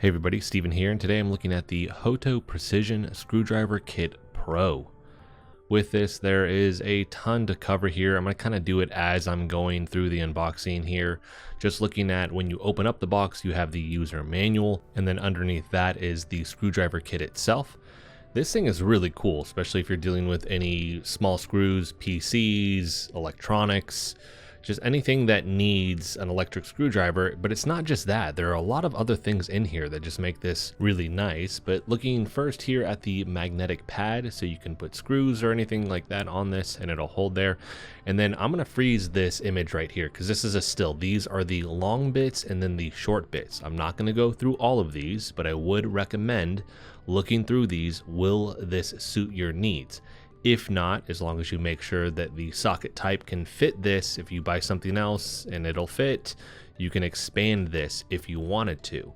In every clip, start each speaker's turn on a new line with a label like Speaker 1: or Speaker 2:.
Speaker 1: Hey everybody, Steven here, and today I'm looking at the HOTO Precision Screwdriver Kit Pro. With this, there is a ton to cover here. I'm going to kind of do it as I'm going through the unboxing here. Just looking at when you open up the box, you have the user manual, and then underneath that is the screwdriver kit itself. This thing is really cool, especially if you're dealing with any small screws, PCs, electronics, just anything that needs an electric screwdriver. But it's not just that. There are a lot of other things in here that just make this really nice. But looking first here at the magnetic pad, so you can put screws or anything like that on this and it'll hold there. And then I'm going to freeze this image right here because this is a still. These are the long bits and then the short bits. I'm not going to go through all of these, but I would recommend looking through these. Will this suit your needs? If not, as long as you make sure that the socket type can fit this, if you buy something else and it'll fit, you can expand this if you wanted to.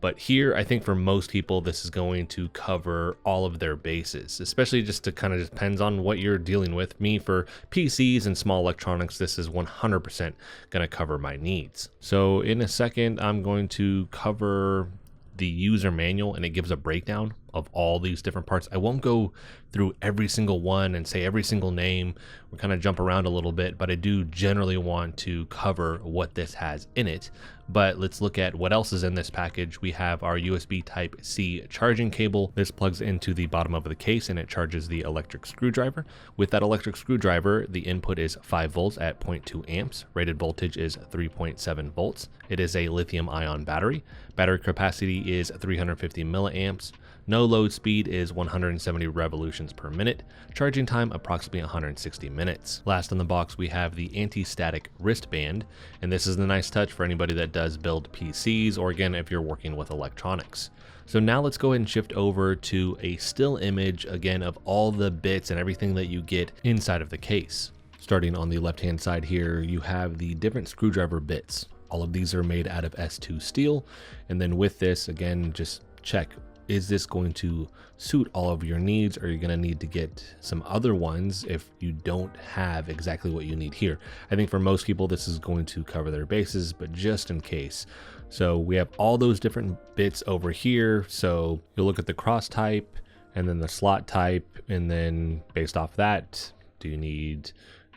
Speaker 1: But here, I think for most people, this is going to cover all of their bases, especially just to kind of depends on what you're dealing with. Me, for PCs and small electronics, this is 100% going to cover my needs. So in a second, I'm going to cover the user manual, and it gives a breakdown of all these different parts. I won't go through every single one and say every single name. We'll kind of jump around a little bit, but I do generally want to cover what this has in it. But let's look at what else is in this package. We have our USB Type-C charging cable. This plugs into the bottom of the case and it charges the electric screwdriver. With that electric screwdriver, the input is 5 volts at 0.2 amps. Rated voltage is 3.7 volts. It is a lithium-ion battery. Battery capacity is 350 milliamps. No load speed is 170 revolutions per minute. Charging time approximately 160 minutes. Last in the box, we have the anti-static wristband, and this is a nice touch for anybody that does build PCs, or again, if you're working with electronics. So now let's go ahead and shift over to a still image again of all the bits and everything that you get inside of the case. Starting on the left-hand side here, you have the different screwdriver bits. All of these are made out of S2 steel, and then with this, again, just check, is this going to suit all of your needs? Or are you going to need to get some other ones if you don't have exactly what you need here? I think for most people, this is going to cover their bases, but just in case. So we have all those different bits over here. So you'll look at the cross type and then the slot type. And then based off that, do you need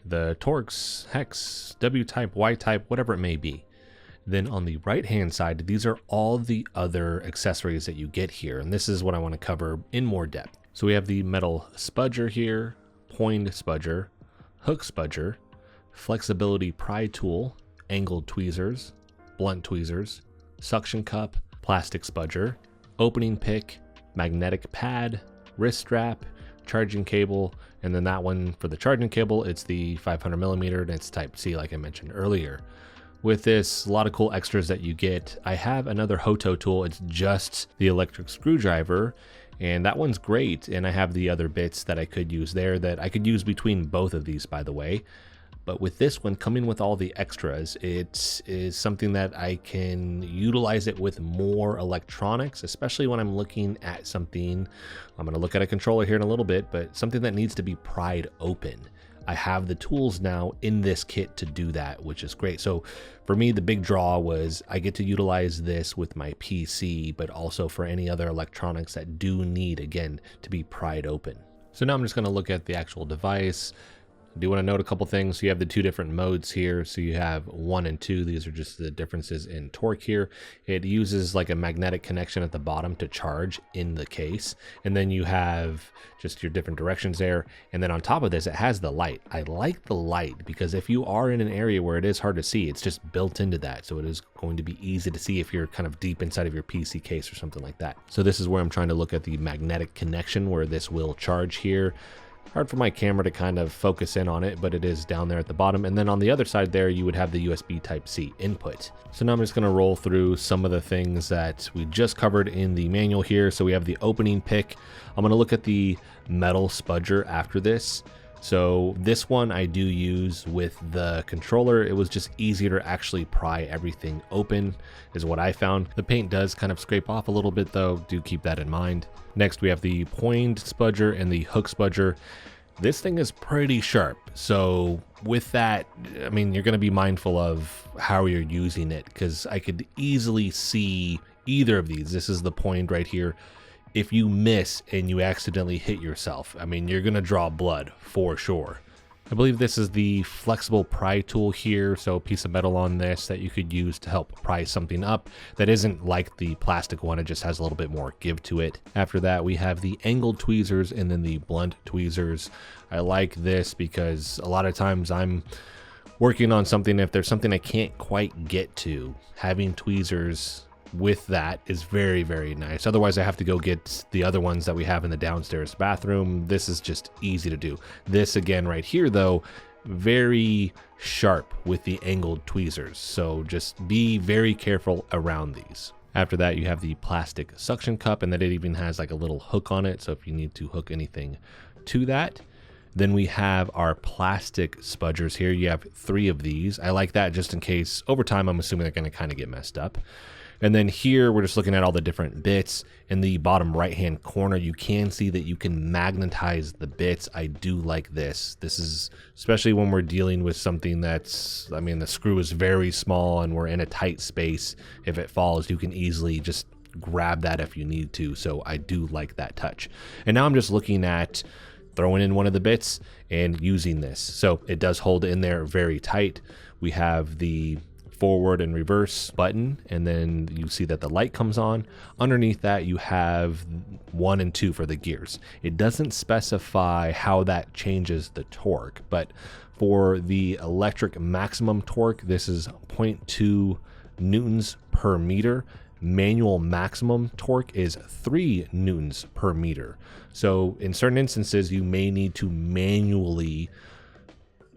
Speaker 1: the Torx, hex, W type, Y type, whatever it may be. Then on the right hand side, these are all the other accessories that you get here. And this is what I want to cover in more depth. So we have the metal spudger here, pointed spudger, hook spudger, flexibility pry tool, angled tweezers, blunt tweezers, suction cup, plastic spudger, opening pick, magnetic pad, wrist strap, charging cable, and then that one for the charging cable, it's the 500 millimeter and it's Type-C like I mentioned earlier. With this, a lot of cool extras that you get. I have another HOTO tool. It's just the electric screwdriver, and that one's great. And I have the other bits that I could use there that I could use between both of these, by the way. But with this one coming with all the extras, it is something that I can utilize it with more electronics, especially when I'm looking at something. I'm going to look at a controller here in a little bit, but something that needs to be pried open. I have the tools now in this kit to do that, which is great. So for me, the big draw was I get to utilize this with my PC, but also for any other electronics that do need, again, to be pried open. So now I'm just going to look at the actual device. I do want to note a couple things. So you have the two different modes here. So you have 1 and 2. These are just the differences in torque here. It uses like a magnetic connection at the bottom to charge in the case. And then you have just your different directions there. And then on top of this, it has the light. I like the light because if you are in an area where it is hard to see, it's just built into that. So it is going to be easy to see if you're kind of deep inside of your PC case or something like that. So this is where I'm trying to look at the magnetic connection where this will charge here. Hard for my camera to kind of focus in on it, but it is down there at the bottom. And then on the other side there, you would have the USB Type-C input. So now I'm just going to roll through some of the things that we just covered in the manual here. So we have the opening pick. I'm going to look at the metal spudger after this. So this one I do use with the controller. It was just easier to actually pry everything open is what I found. The paint does kind of scrape off a little bit though. Do keep that in mind. Next we have the pointed spudger and the hook spudger. This thing is pretty sharp. So with that, I mean, you're going to be mindful of how you're using it because I could easily see either of these, this is the point right here. If you miss and you accidentally hit yourself, I mean, you're gonna draw blood for sure. I believe this is the flexible pry tool here, so a piece of metal on this that you could use to help pry something up that isn't like the plastic one, it just has a little bit more give to it. After that, we have the angled tweezers and then the blunt tweezers. I like this because a lot of times I'm working on something, if there's something I can't quite get to, having tweezers with that is very, very nice. Otherwise I have to go get the other ones that we have in the downstairs bathroom. This is just easy to do. This again right here though, very sharp with the angled tweezers, so just be very careful around these. After that, you have the plastic suction cup, and that it even has like a little hook on it, so if you need to hook anything to that. Then we have our plastic spudgers here. You have 3 of these. I like that just in case over time I'm assuming they're going to kind of get messed up. And then here we're just looking at all the different bits. In the bottom right hand corner, you can see that you can magnetize the bits. I do like this. This is especially when we're dealing with something that's, I mean, the screw is very small and we're in a tight space. If it falls, you can easily just grab that if you need to. So I do like that touch. And now I'm just looking at throwing in one of the bits and using this. So it does hold in there very tight. We have the forward and reverse button, and then you see that the light comes on. Underneath that you have 1 and 2 for the gears. It doesn't specify how that changes the torque, but for the electric maximum torque, this is 0.2 newtons per meter. Manual maximum torque is 3 newtons per meter. So in certain instances you may need to manually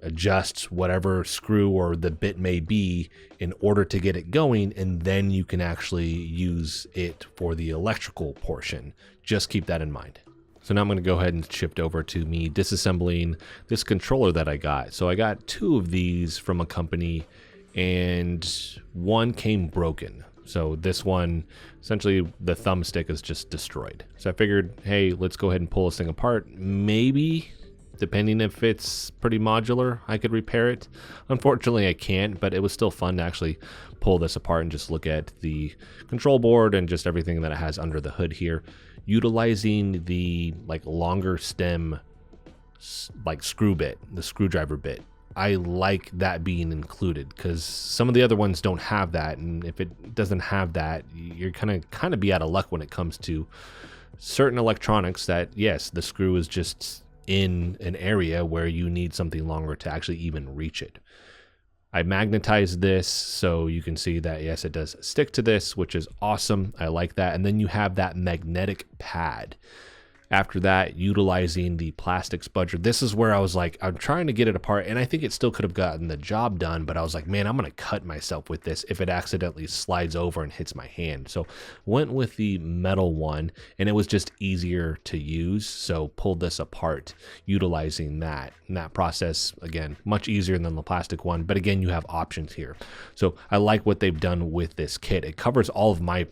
Speaker 1: adjust whatever screw or the bit may be in order to get it going, and then you can actually use it for the electrical portion. Just keep that in mind. So now I'm going to go ahead and shift over to me disassembling this controller that I got. So I got 2 of these from a company and one came broken. So this one, essentially the thumbstick is just destroyed. So I figured, hey, let's go ahead and pull this thing apart. Maybe, depending if it's pretty modular, I could repair it. Unfortunately, I can't, but it was still fun to actually pull this apart and just look at the control board and just everything that it has under the hood here. Utilizing the like longer stem like screw bit, the screwdriver bit. I like that being included because some of the other ones don't have that, and if it doesn't have that, you're kind of be out of luck when it comes to certain electronics that, yes, the screw is just in an area where you need something longer to actually even reach it. I magnetized this so you can see that, yes, it does stick to this, which is awesome. I like that. And then you have that magnetic pad. After that, utilizing the plastic spudger. This is where I was like, I'm trying to get it apart, and I think it still could have gotten the job done, but I was like, man, I'm gonna cut myself with this if it accidentally slides over and hits my hand. So went with the metal one, and it was just easier to use, so pulled this apart utilizing that. And that process, again, much easier than the plastic one, but again, you have options here. So I like what they've done with this kit. It covers all of my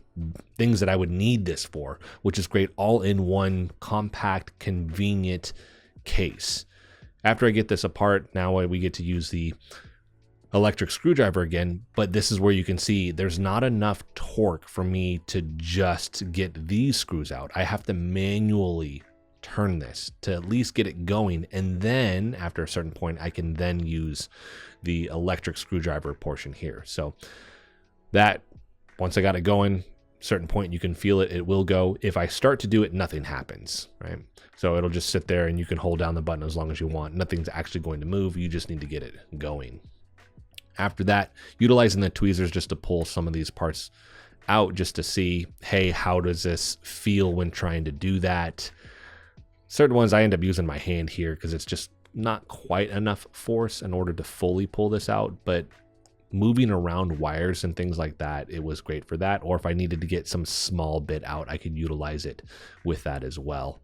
Speaker 1: things that I would need this for, which is great, all in one compact, convenient case. After I get this apart, now we get to use the electric screwdriver again, but this is where you can see there's not enough torque for me to just get these screws out. I have to manually turn this to at least get it going, and then after a certain point I can then use the electric screwdriver portion here. So that, once I got it going, certain point you can feel it, it will go. If I start to do it, nothing happens, right? So it'll just sit there and you can hold down the button as long as you want. Nothing's actually going to move. You just need to get it going. After that, utilizing the tweezers just to pull some of these parts out just to see, hey, how does this feel when trying to do that? Certain ones I end up using my hand here because it's just not quite enough force in order to fully pull this out, but moving around wires and things like that, it was great for that. Or if I needed to get some small bit out, I could utilize it with that as well.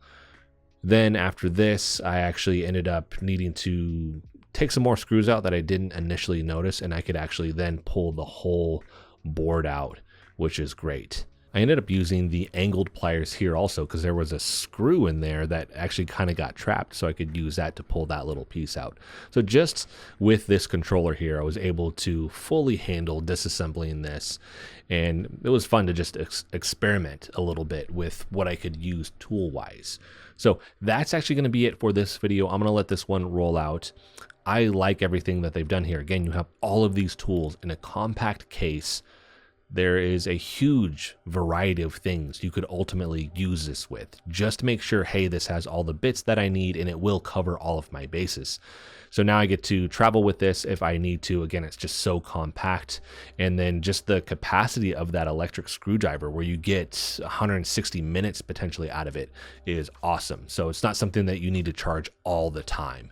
Speaker 1: Then after this, I actually ended up needing to take some more screws out that I didn't initially notice, and I could actually then pull the whole board out, which is great. I ended up using the angled pliers here also because there was a screw in there that actually kind of got trapped, so I could use that to pull that little piece out. So just with this controller here, I was able to fully handle disassembling this, and it was fun to just experiment a little bit with what I could use tool-wise. So that's actually going to be it for this video. I'm going to let this one roll out. I like everything that they've done here. Again, you have all of these tools in a compact case. There is a huge variety of things you could ultimately use this with. Just make sure, hey, this has all the bits that I need and it will cover all of my bases. So now I get to travel with this if I need to. Again, it's just so compact. And then just the capacity of that electric screwdriver where you get 160 minutes potentially out of it is awesome. So it's not something that you need to charge all the time.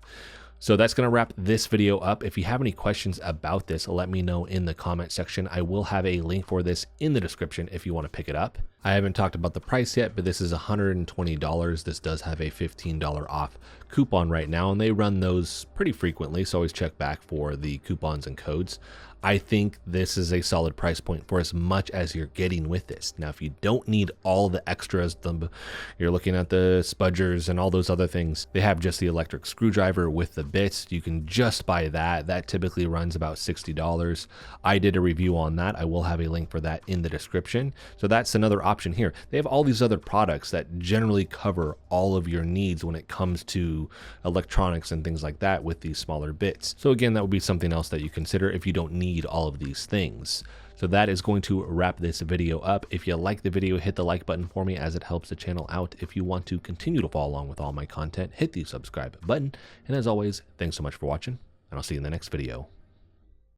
Speaker 1: So that's going to wrap this video up. If you have any questions about this, let me know in the comment section. I will have a link for this in the description if you want to pick it up. I haven't talked about the price yet, but this is $120. This does have a $15 off coupon right now, and they run those pretty frequently, so always check back for the coupons and codes. I think this is a solid price point for as much as you're getting with this. Now, if you don't need all the extras, you're looking at the spudgers and all those other things, they have just the electric screwdriver with the bits. You can just buy that. That typically runs about $60. I did a review on that. I will have a link for that in the description. So that's another option here. They have all these other products that generally cover all of your needs when it comes to electronics and things like that with these smaller bits. So again, that would be something else that you consider if you don't need all of these things. So that is going to wrap this video up. If you like the video, hit the like button for me as it helps the channel out. If you want to continue to follow along with all my content, hit the subscribe button. And as always, thanks so much for watching, and I'll see you in the next video.